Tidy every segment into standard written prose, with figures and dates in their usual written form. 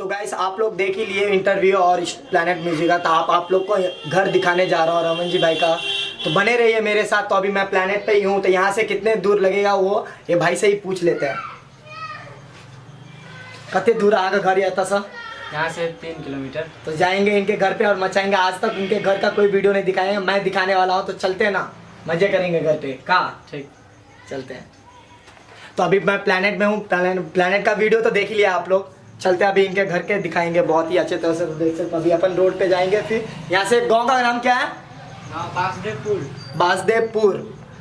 तो गाइस आप लोग देख ही लिए इंटरव्यू और प्लैनेट म्यूजिक का। तो आप लोग को घर दिखाने जा रहा हूँ रमन जी भाई का, तो बने रहिए मेरे साथ। तो अभी मैं प्लैनेट पे ही हूँ, तो यहाँ से कितने दूर लगेगा वो ये भाई से ही पूछ लेते हैं। कितने दूर आगे घर आता सर? यहाँ से 3 किलोमीटर। तो जाएंगे इनके घर पे और मचाएंगे। आज तक इनके घर का कोई वीडियो नहीं दिखाएंगे, मैं दिखाने वाला हूँ। तो चलते हैं ना, मजे करेंगे घर पे। कहाँ? ठीक, चलते हैं। तो अभी मैं प्लैनेट में हूँ, प्लैनेट का वीडियो तो देख लिया आप लोग। चलते हैं अभी इनके घर के दिखाएंगे बहुत ही अच्छे तरह से। तो देख सकते अभी अपन रोड पे जाएंगे। फिर यहाँ से गाँव का नाम क्या है? बासदेवपुर। बासदेवपुर।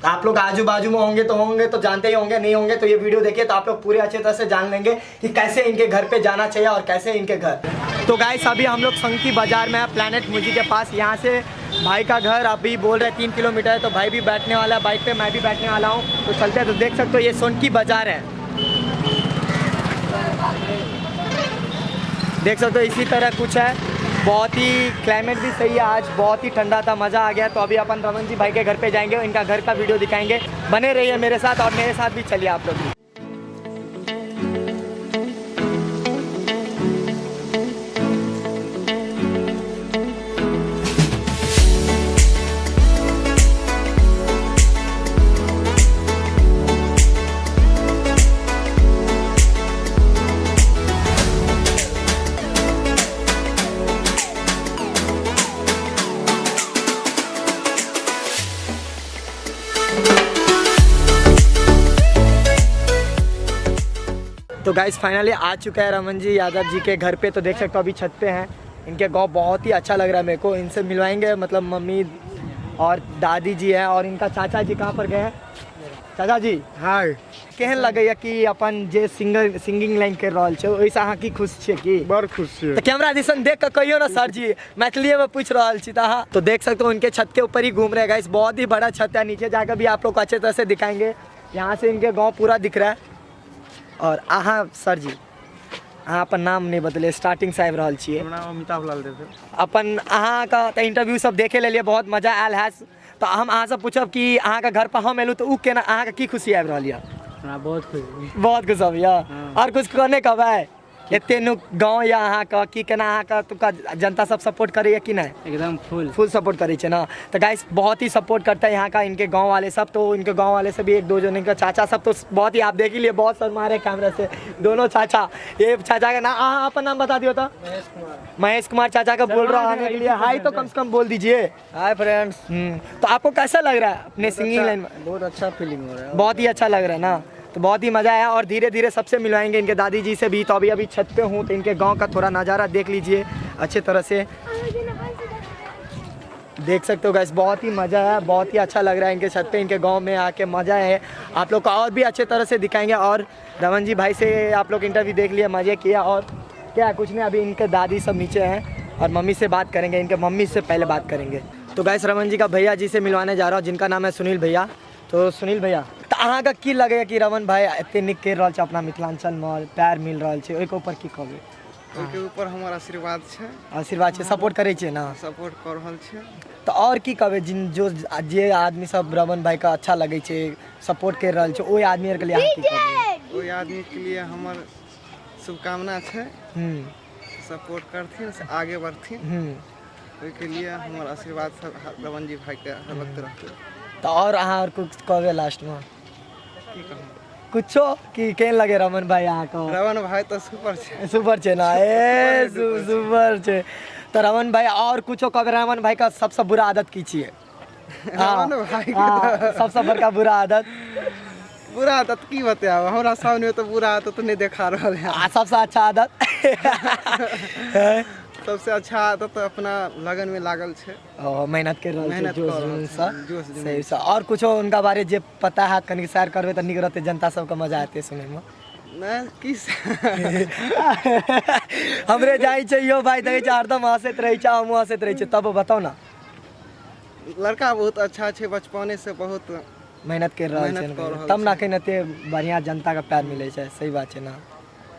तो आप लोग आजू बाजू में होंगे तो जानते ही होंगे, नहीं होंगे तो ये वीडियो देखिए तो आप लोग पूरे अच्छे तरह से जान लेंगे कि कैसे इनके घर पे जाना चाहिए और कैसे इनके घर। तो गाइस अभी हम लोग संकी बाजार में है, प्लैनेट म्यूजिक के पास। यहाँ से भाई का घर अभी बोल रहे 3 किलोमीटर है। तो भाई भी बैठने वाला है बाइक पे, मैं भी बैठने वाला हूँ। तो चलते हैं। तो देख सकते हो ये सोनकी बाजार है, देख सकते हो इसी तरह कुछ है। बहुत ही क्लाइमेट भी सही है आज, बहुत ही ठंडा था, मज़ा आ गया। तो अभी अपन रमन जी भाई के घर पे जाएंगे, इनका घर का वीडियो दिखाएंगे। बने रहिए मेरे साथ और मेरे साथ भी चलिए आप लोग। तो गाइस फाइनली आ चुका है रमन जी यादव जी के घर पे। तो देख सकते हो अभी छत पे हैं। इनके गांव बहुत ही अच्छा लग रहा है मेरे को। इनसे मिलवाएंगे, मतलब मम्मी और दादी जी हैं और इनका चाचा जी कहाँ पर गए हैं? चाचा जी हाय, केहन लगैया कि अपन जे सिंगिंग लाइन कर रहल छै ओइसे अहाँ की खुश छियै की? बड़ खुश छियै। तो कैमरा दिसन देख के कहियो ना सर जी, मैथिली में पूछ रहल छी। तो देख सकते हो इनके छत के ऊपर ही घूम रहे हैं गाइस। बहुत ही बड़ा छत है, नीचे जाकर भी आप लोग को अच्छे तरह से दिखाएंगे। यहाँ से इनके गाँव पूरा दिख रहा है। और अहाँ सर जी अहाँ अपन नाम नहीं बतले, स्टार्टिंग से आबि रहल छियै। हमरा अमिताभ लाल देव। अपन अहाँ का तऽ इंटरव्यू सब देखे लेलिए, बहुत मजा आयल है। तो हम अहाँ से पूछब कि अहाँ के घर पर हम एलू तो उ केना अहाँ के की खुशी आबि रहल यऽ? हमरा बहुत खुशी, बहुत खुश होइए। और कुछ कहने कहबै एते नु गाँव या अहाँ का कि केना अहाँ का तुका जनता सब सपोर्ट करैया कि नहीं? एकदम फुल सपोर्ट करे छे ना। तो गाइस बहुत ही सपोर्ट करता है यहाँ का इनके गांव वाले सब। तो इनके गांव वाले से भी एक दो जन, इनका चाचा सब तो बहुत ही, आप देख ही लिए बहुत शर्मा रहे कैमरा से दोनों चाचा। ये चाचा का नाम आपका नाम बता दियो तो? महेश कुमार चाचा का बोल रहा आने के लिए। हाय तो कम से कम बोल दीजिए। Hi friends. तो आपको कैसा लग रहा है अपने सिंगिंग लाइन में? बहुत अच्छा फीलिंग हो रहा है, बहुत ही अच्छा लग रहा है ना। तो बहुत ही मज़ा आया और धीरे धीरे सबसे मिलवाएंगे, इनके दादी जी से भी। तो अभी छत पे हूँ तो इनके गांव का थोड़ा नज़ारा देख लीजिए अच्छे तरह से। देख सकते हो गाइस बहुत ही मज़ा है, बहुत ही अच्छा लग रहा है इनके छत पे, इनके गांव में आके मज़ा है। आप लोग को और भी अच्छे तरह से दिखाएंगे। और रमन जी भाई से आप लोग इंटरव्यू देख लिया, मज़े किया। और क्या कुछ नहीं, अभी इनके दादी सब नीचे हैं और मम्मी से बात करेंगे। इनके मम्मी से पहले बात करेंगे। तो गाइस रमन जी का भैया जी से मिलवाने जा रहा हूँ, जिनका नाम है सुनील भैया। तो सुनील भैया तो अहाँ का की लगे कि रमन भाई एते निक कर रहल छै अपना मिथिलांचल में, प्यार मिल रहल छै, ओहि के ऊपर की कहबै? ओके ऊपर हमर आशीर्वाद छै, आशीर्वाद छै, सपोर्ट करे छै ना, सपोर्ट कर रहल छै। तो और की कहबै जे आदमी सब रमन भाई का अच्छा लगे छै, सपोर्ट कर रहल छै, ओहि आदमी आर के लिए अहाँ की कहबै? ओहि आदमी के लिए हमर शुभकामना छै, सपोर्ट करथिन, आगे बढ़थिन। ओहि के लिए हमर आशीर्वाद सब रमन जी भाई के हलकत रहतै। तो और अहाँ और कुछ कहबै लास्ट में? की कहूँ कुछो कि केहन लगे रमन भाई अहाँ को? रमन भाई तो सुपर छै, सुपर छै ना, ए सुपर छै। तो रमन भाई और कुछो कहबै? रमन भाई का सबसे बुरा आदत की छियै? रमन भाई के सबसे बड़का बुरा आदत की बताओ? हमरा सामने तो बुरा आदत नहीं देखा रहल है। सबसे अच्छा आदत? सबसे अच्छा आदत तो अपना लगन में लागल छे, मेहनत कर रहल छै, जोश। और कुछो उनका बारे जे पता है कनी शेयर करबे त निक रहते, जनता सबके मजा आते सुने में। नहीं किस हमरे जाई छै यो भाई देखे छै हरदम हंसैत रहै छै, हम हंसैत रहै छै। तब बताओ ना। लड़का बहुत अच्छा छे, बचपने से बहुत मेहनत कर रहल छै, तब ना कहीं बढ़िया जनता का प्यार मिले छै। सही बात है ना।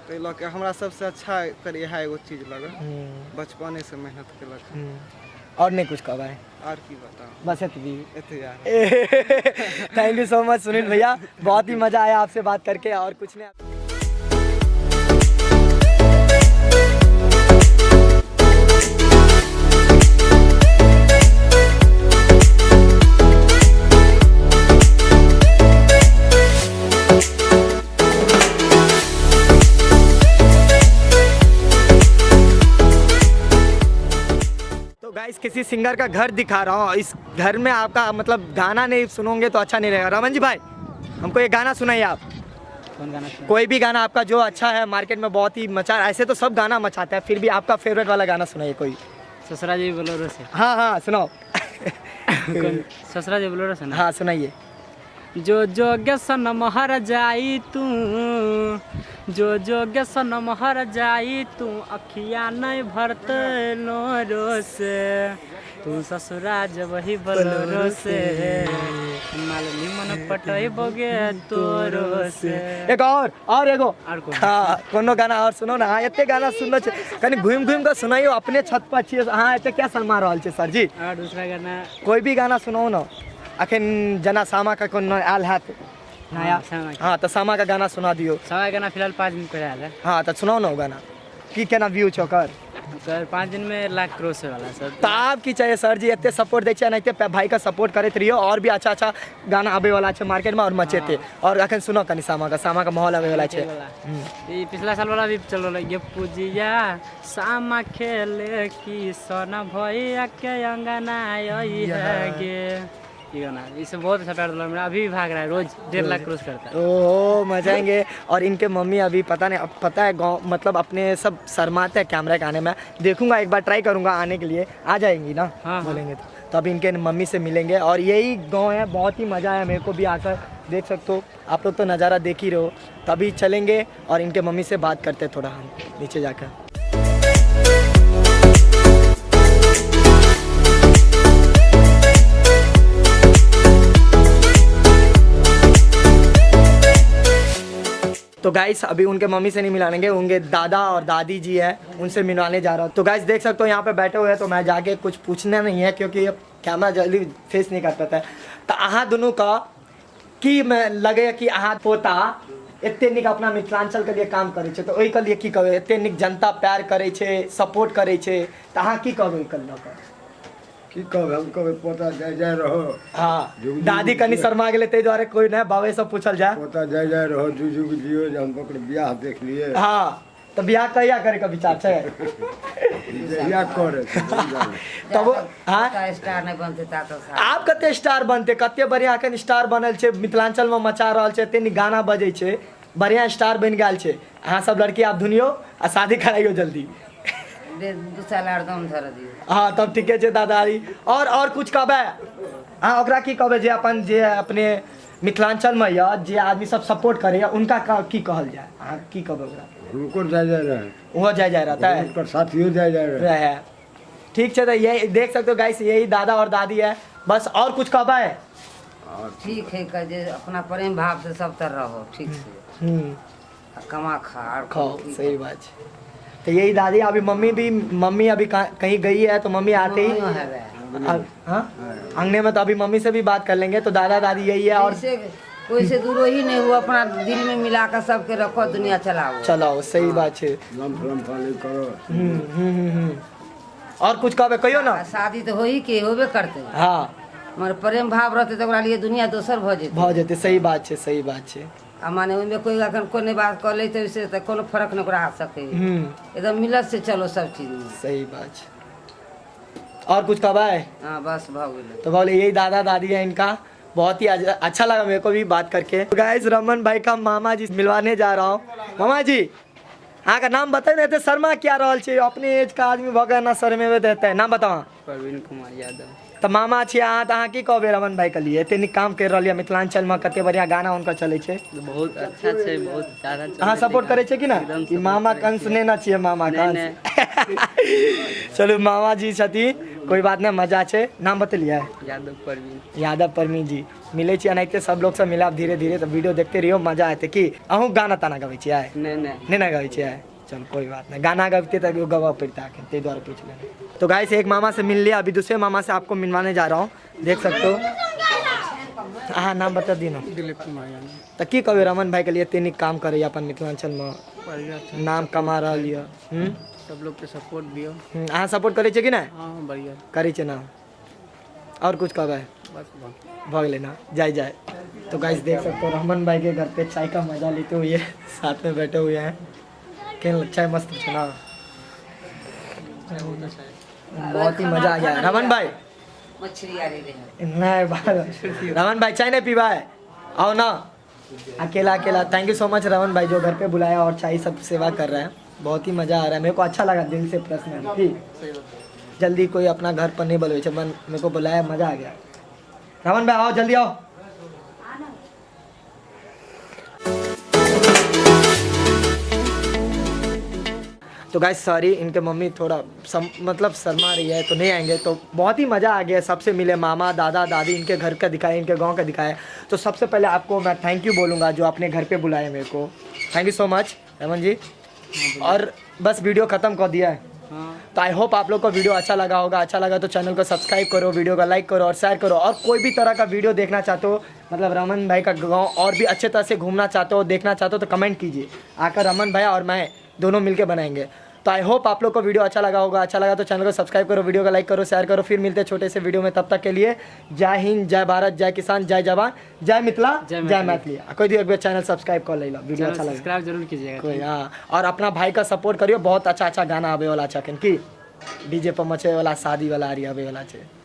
तो लगे हमरा सबसे अच्छा करिए है एगो चीज लगे, बचपने से मेहनत केलक। और नहीं कुछ कहबै? और की बताओ, बस एते यार। Thank you so much Sunil भैया, बहुत ही मजा आया आपसे बात करके। और कुछ नहीं। गाइस किसी सिंगर का घर दिखा रहा हूँ। इस घर में आपका मतलब गाना नहीं सुनोगे तो अच्छा नहीं रहेगा। रमन जी भाई हमको एक गाना सुनाइए आप। कौन गाना सुना? कोई भी गाना आपका जो अच्छा है, मार्केट में बहुत ही मचा, ऐसे तो सब गाना मचाता है, फिर भी आपका फेवरेट वाला गाना सुनाइए कोई। ससुरा जी बोलोरो से। हाँ हाँ सुनाओ। कौन? ससुरा जी बोलोरो से ना। हाँ सुनाइए। जो जोगे सनम हर जाई तू, जो जोगे सनम हर जाई तू, अखिया नहीं भरते लोरो से, तू ससुरा जब ही बोलोरो से, मालनी मन पटई बोगे तोरो से। एक और एगो और कौन? हाँ कोनो गाना और सुनो ना। हाँ इतने गाना सुनना चाहिए, कहीं घूम घूम कर सुनाइयो अपने छत पर अच्छी। हाँ इतने क्या शर्मा रहा छे सर जी। और दूसरा गाना कोई भी गाना सुनाओ ना। अखन जना सामा का कौन आल है नया। सामा के। हाँ तो सामा का गाना सुना दियो। सामा गाना फिलहाल 5 दिन पहले आया है हाँ तो सुनाओ ना वो गाना की केना व्यू चौकर। सर। 5 दिन में लाख क्रॉस होने वाला सर। तो आप की चाहिए सर जी, इतने सपोर्ट दै छियै, नहीं भाई का सपोर्ट करते रहियो। और भी अच्छा अच्छा गाना आवे वाला है मार्केट में और मचे थे। और अखन सुनो कनी सामा का माहौल आवे वाला है। ये पिछला साल वाला भी चल रहा है। ये पूजिया सामा खेले की सोना भैया के अंगना आई है गे। ये गाना इससे बहुत अच्छा प्यार मेरा अभी भी भाग रहा है, रोज 1.5 लाख क्रॉस करता है। ओह मचाएंगे। और इनके मम्मी अभी पता नहीं, अब पता है गाँव मतलब अपने सब शर्माते हैं कैमरा के आने में। देखूंगा एक बार ट्राई करूंगा आने के लिए, आ जाएंगी ना। हाँ, बोलेंगे तो अभी इनके मम्मी से मिलेंगे। और यही गांव है, बहुत ही मज़ा आया मेरे को भी आकर। देख सकते हो आप लोग तो नज़ारा देख ही रहे हो। तो अभी चलेंगे और इनके मम्मी से बात करते हैं थोड़ा हम नीचे जाकर। तो गाइस अभी उनके मम्मी से नहीं मिलाएंगे, उनके दादा और दादी जी है उनसे मिलवाने जा रहा हूँ। तो गाइस देख सकते हो यहाँ पे बैठे हुए हैं, तो मैं जाके कुछ पूछना नहीं है क्योंकि अब कैमरा जल्दी फेस नहीं कर पाता है। तो अहाँ दोनों का की मैं लगे कि अहाँ पोता एते निक अपना मिथिलांचल के लिए काम करे छे, तो ओहि के लिए की कहबै? एते निक जनता प्यार करे छे, सपोर्ट करे छे, तो अहाँ की कहबै ओहि के लऽ की कहब? हम कहबै पोता जय जय रहो। हाँ दादी कनी शर्मा गेलै ताहि दुआरे कोई नहीं, बाबे से पूछल जाए। पोता जय जय रहो, जुग जुग जियो। जे हम ओकर बियाह देख लिए। हाँ तो बियाह कहिया करे के विचार छे? बियाह करे तब हाँ स्टार नहीं बनते ता तो आप कते स्टार बनते, कते बढ़िया अखन स्टार बनल छे, मिथिलांचल में मचा रहल छे, एते नीक गाना बजे छे, बढ़िया स्टार बन गेल छे। अहाँ सब लड़की आप धुनियो आ शादी कराइयो जल्दी। 2 साल आर दम धर दियो। हाँ तब ठीके छे दादाजी। और कुछ कहबै? हाँ ओकरा की कहबै जे अपन जे अपने मिथिलांचल में या जे आदमी सब सपोर्ट करे उनका की कहल जाए? हाँ की कहबै ओकरा? उनको जय जय रहे, वो जय जय रहता है, उनकर साथियों जय जय रहे। है। ठीक है तो यही देख सकते हो गाइस, यही दादा और दादी है बस। और कुछ कहबै? ठीक है कर जे अपना प्रेम भाव से सब तरह रहो ठीक से। कमा खा और खाओ, सही बात है। तो यही दादी अभी मम्मी अभी कहीं गई है, तो मम्मी आते ही हाँ अंगने में, तो अभी मम्मी से भी बात कर लेंगे। तो दादा दादी यही है। और कोई से दूर ही नहीं हुआ, अपना दिल में मिला कर सबके रखो, दुनिया चलाओ। सही बात है। करो। और कुछ कहबै कहियो ना। शादी तो हो ही के होबे करते, हाँ मगर प्रेम भाव रहते तो ओकरा लिए दुनिया दोसर भ जेते। सही बात है, सही बात है। आ माने ओइमे कोई अखन कोने बात कर ले तो से कोनो फर्क न ओकरा आ सके। एकदम मिलत से चलो सब चीज में। सही बात है। और कुछ कहबै? हाँ बस भ गेलै। तो बोले यही दादा दादी है इनका। बहुत ही अच्छा लगा मेरे को भी बात करके। गाइस रमन भाई का मामा जी मिलवाने जा रहा हूँ। मामा जी हाँ का नाम बताए देते, शर्मा क्या रहल छे? अपने एज का आदमी भगे ना शर्मे देते है। नाम बताओ। प्रवीण कुमार यादव। तो मामा छी अहाँ, तो अहाँ की कहबै रमन भाई के लिए? एते नीक काम कर रहल मिथिलांचल में, कते बढ़िया गाना उनका चले छे। बहुत अच्छा छे, बहुत ज्यादा चले। अहाँ सपोर्ट करे छे कि ना? कि मामा कंस ने ना छिए, मामा कंस। चलो मामा जी छथि, कोई बात नहीं, मजा छे। नाम बतलिए? यादव परवीन जी। मिले छी एनाहिते सब लोग से मिलाब धीरे धीरे। तो वीडियो देखते रहियो, मजा आते। कि अहूँ गाना ताना गबै छियै? नहीं ना गबै छियै? चल कोई बात नहीं, गाना गबते तक गवा पड़ता है, ते द्वारा पूछ लेना। तो गाइस एक मामा से मिल लिया, अभी दूसरे मामा से आपको मिलवाने जा रहा हूँ। देख सकते हो। हाँ नाम बता दी ना। दिलीप कुमार यादव। तो की कहबै रमन भाई के लिए? एते नीक काम करे अपन मिथिलांचल में, नाम कमा रहा लिया। सब लोग के सपोर्ट दियो। अहाँ सपोर्ट करे छे कि ना? हाँ बढ़िया करे छे ना। और कुछ कहबै? बस भग लेना, जय जय। तो गाइस देख सकते हो रमन भाई के घर पे चाय का मजा लेते हुए साथ में बैठे हुए हैं। क्या चाय मस्त छे ना? बहुत ही मजा आ गया। रमन भाई मछली आ रही नहीं रमन भाई चाय नहीं पीवा है, आओ ना। अकेला अकेला thank you so much Raman भाई जो घर पे बुलाया और चाय सब सेवा कर रहे हैं। बहुत ही मज़ा आ रहा है, मेरे को अच्छा लगा दिल से पर्सनल। ठीक जल्दी कोई अपना घर पर नहीं बोलो मन मेरे को बुलाया, मज़ा आ गया। रमन भाई आओ जल्दी आओ। तो गाइस सॉरी इनके मम्मी थोड़ा मतलब शर्मा रही है तो नहीं आएंगे। तो बहुत ही मज़ा आ गया, सबसे मिले, मामा दादा दादी इनके घर का दिखाए, इनके गांव का दिखाए। तो सबसे पहले आपको मैं थैंक यू बोलूँगा जो अपने घर पे बुलाए मेरे को, thank you so much Raman ji. और बस वीडियो ख़त्म कर दिया है। तो आई होप आप लोग को वीडियो अच्छा लगा होगा। अच्छा लगा तो चैनल को सब्सक्राइब करो, वीडियो को लाइक करो और शेयर करो। और कोई भी तरह का वीडियो देखना चाहते हो, मतलब रमन भाई का गांव और भी अच्छे तरह से घूमना चाहते हो, देखना चाहते हो तो कमेंट कीजिए, आकर रमन भाई और मैं दोनों मिलके बनाएंगे। तो आई होप आप लोग को वीडियो अच्छा लगा होगा। अच्छा लगा तो चैनल को सब्सक्राइब करो, वीडियो को लाइक करो, शेयर करो। फिर मिलते हैं छोटे से वीडियो में, तब तक के लिए जय हिंद, जय भारत, जय किसान, जय जवान, जय मिथिला, जय मैथिली। कोई भी चैनल सब्सक्राइब कर ले, वीडियो अच्छा लगा सब्सक्राइब जरूर कीजिएगा कोई। हाँ और अपना भाई का सपोर्ट करियो, बहुत अच्छा अच्छा गाना आवे वाला अच्छा की डीजे पर मचे वाला शादी वाला आ रही आवे वाला है।